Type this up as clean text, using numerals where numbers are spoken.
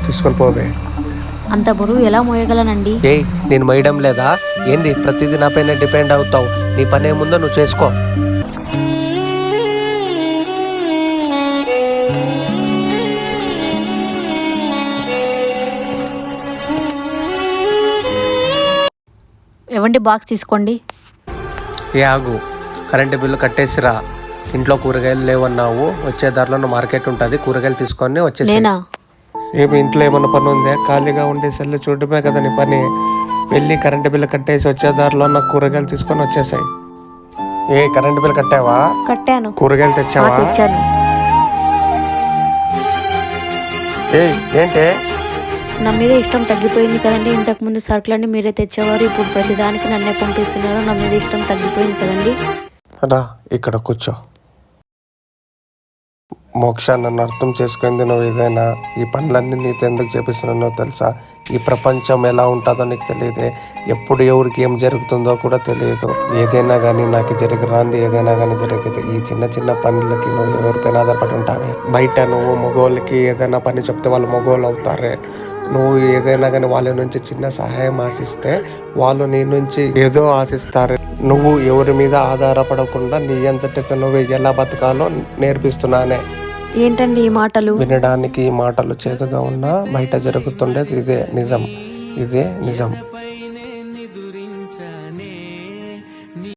తీసుకొని పోవే. అంత బరువు ఎలా మోయగలనండి? ఏయ్, నేను మోయడం లేదా ఏంది? ప్రతిదీ నా పైన డిపెండ్ అవుతావు. నీ పని ఏముందో నువ్వు చేసుకో. ఇవ్వండి, బాక్స్ తీసుకోండి. ఏ ఆగు, కరెంటు బిల్లు కట్టేసిరా. ఇంట్లో కూరగాయలు లేవన్నావు, వచ్చే దారిలో మార్కెట్ ఉంటుంది, కూరగాయలు తీసుకొని వచ్చేసి. నేనా? ఏమి ఇంట్లో ఏమన్నా పని ఉందే? ఖాళీగా ఉండే సెల్ చూడటమే కదా నీ పని. వెళ్ళి కరెంటు బిల్లు కట్టేసి వచ్చే దారిలో నాకు కూరగాయలు తీసుకొని వచ్చేసాయి. ఏ కరెంటు బిల్లు కట్టావా? కట్టాను. కూరగాయలు తెచ్చావా? తెచ్చాను. ఏంటే? నా మీద ఇష్టం తగ్గిపోయింది కదండి. ఇంతకు ముందు సరుకులన్నీ మీరే తెచ్చేవారు, ఇప్పుడు ప్రతిదానికి నన్నే పంపిస్తున్నారు. నా మీద ఇష్టం తగ్గిపోయింది కదండి. రా ఇక్కడ కూర్చో. మోక్ష, నన్ను అర్థం చేసుకుంది నువ్వు. ఏదైనా ఈ పనులన్నీ నీతో ఎందుకు చేపిస్తున్నానో తెలుసా? ఈ ప్రపంచం ఎలా ఉంటుందో నీకు తెలియదే. ఎప్పుడు ఎవరికి ఏం జరుగుతుందో కూడా తెలియదు. ఏదైనా కానీ నాకు జరగరాంది ఏదైనా కానీ జరిగేది. ఈ చిన్న చిన్న పనులకి నువ్వు ఎవరిపైన ఆధారపడి ఉంటావే. బయట నువ్వు మగోళ్ళకి ఏదైనా పని చెప్తే వాళ్ళు మగోళ్ళు అవుతారే. నువ్వు ఏదైనా కానీ వాళ్ళ నుంచి చిన్న సహాయం ఆశిస్తే వాళ్ళు నీ నుంచి ఏదో ఆశిస్తారు. నువ్వు ఎవరి మీద ఆధారపడకుండా నీ అంతటిగా నువ్వు ఎలా బతకాలో నేర్పిస్తున్నానే. ఏంటండి ఈ మాటలు? వినడానికి ఈ మాటలు చేదుగా ఉన్నా బయట జరుగుతుండేది ఇదే నిజం.